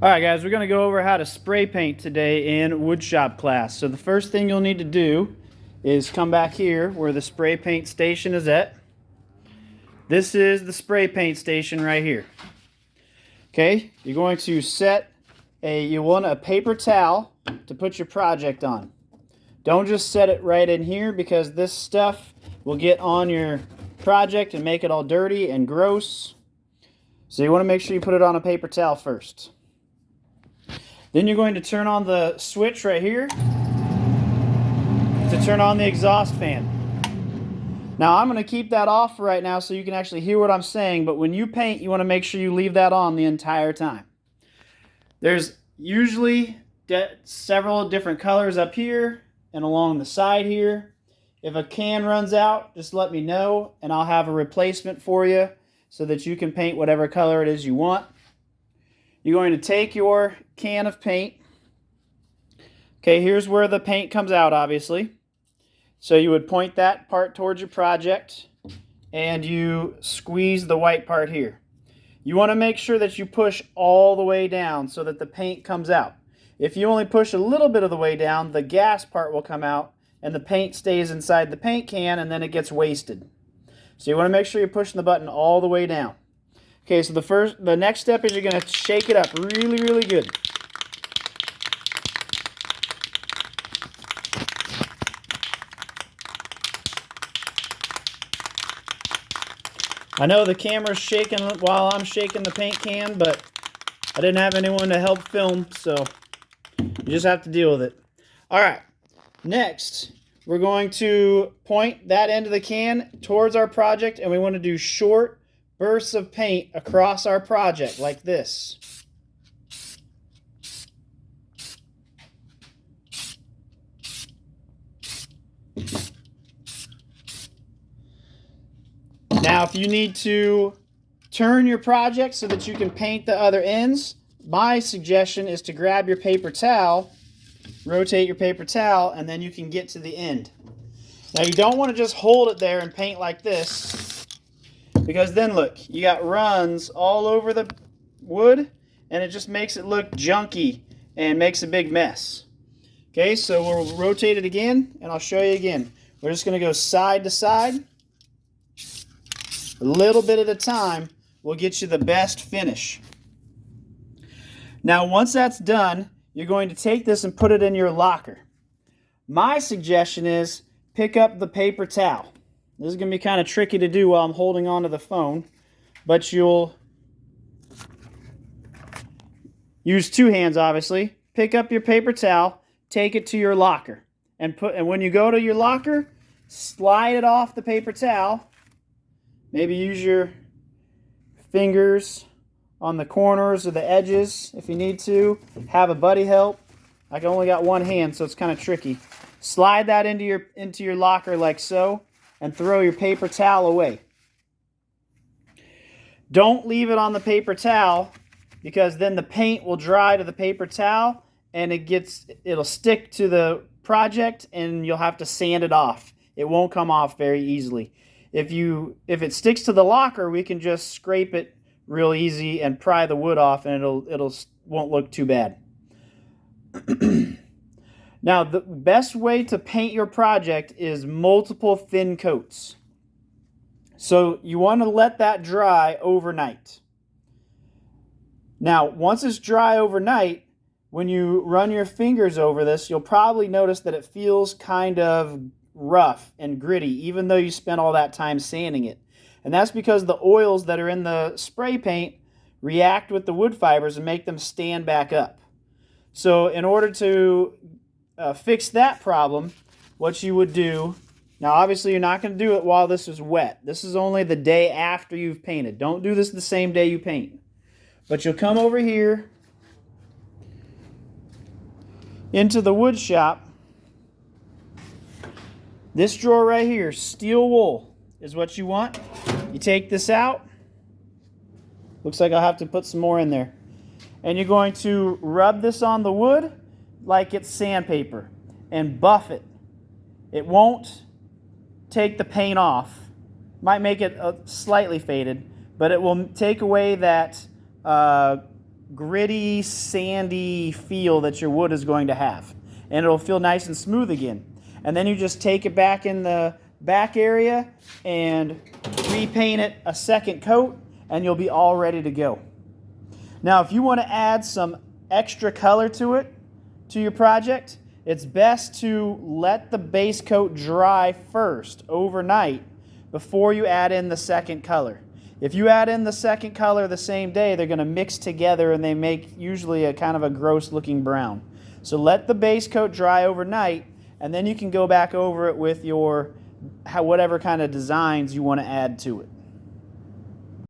Alright guys, we're going to go over how to spray paint today in woodshop class. So the first thing you'll need to do is come back here where the spray paint station is at. This is the spray paint station right here. Okay, you're going to you want a paper towel to put your project on. Don't just set it right in here because this stuff will get on your project and make it all dirty and gross. So you want to make sure you put it on a paper towel first. Then you're going to turn on the switch right here to turn on the exhaust fan. Now I'm going to keep that off right now so you can actually hear what I'm saying, but when you paint, you want to make sure you leave that on the entire time. There's usually several different colors up here and along the side here. If a can runs out, just let me know and I'll have a replacement for you so that you can paint whatever color it is you want. You're going to take your can of paint. Okay, here's where the paint comes out, obviously. So you would point that part towards your project and you squeeze the white part here. You want to make sure that you push all the way down so that the paint comes out. If you only push a little bit of the way down, the gas part will come out and the paint stays inside the paint can and then it gets wasted. So you want to make sure you're pushing the button all the way down. Okay, so the next step is you're going to shake it up really, really good. I know the camera's shaking while I'm shaking the paint can, but I didn't have anyone to help film, so you just have to deal with it. All right, next, we're going to point that end of the can towards our project, and we want to do short bursts of paint across our project like this. Now, if you need to turn your project so that you can paint the other ends, my suggestion is to grab your paper towel, rotate your paper towel, and then you can get to the end. Now, you don't want to just hold it there and paint like this, because then look, you got runs all over the wood, and it just makes it look junky and makes a big mess. Okay, so we'll rotate it again, and I'll show you again. We're just going to go side to side. A little bit at a time will get you the best finish. Now, once that's done, you're going to take this and put it in your locker. My suggestion is pick up the paper towel. This is going to be kind of tricky to do while I'm holding on to the phone, but you'll use two hands, obviously. Pick up your paper towel, take it to your locker, and when you go to your locker, slide it off the paper towel. Maybe use your fingers on the corners or the edges if you need to. Have a buddy help. I only got one hand, so it's kind of tricky. Slide that into your locker like so, and throw your paper towel away. Don't leave it on the paper towel because then the paint will dry to the paper towel and it'll stick to the project and you'll have to sand it off. It won't come off very easily. If it sticks to the locker, we can just scrape it real easy and pry the wood off and it won't look too bad. Now, the best way to paint your project is multiple thin coats. So you want to let that dry overnight. Now, once it's dry overnight, when you run your fingers over this, you'll probably notice that it feels kind of rough and gritty, even though you spent all that time sanding it. And that's because the oils that are in the spray paint react with the wood fibers and make them stand back up. So in order to fix that problem, what you would do, now obviously you're not going to do it while this is wet. This is only the day after you've painted. Don't do this the same day you paint. But you'll come over here into the wood shop. This drawer right here, steel wool, is what you want. You take this out. Looks like I'll have to put some more in there. And you're going to rub this on the wood like it's sandpaper and buff it. It won't take the paint off. Might make it slightly faded, but it will take away that gritty, sandy feel that your wood is going to have. And it'll feel nice and smooth again. And then you just take it back in the back area and repaint it a second coat, and you'll be all ready to go. Now, if you want to add some extra color to it, to your project, it's best to let the base coat dry first overnight before you add in the second color. If you add in the second color the same day, they're going to mix together and they make usually a kind of a gross looking brown. So let the base coat dry overnight, and then you can go back over it with your whatever kind of designs you want to add to it.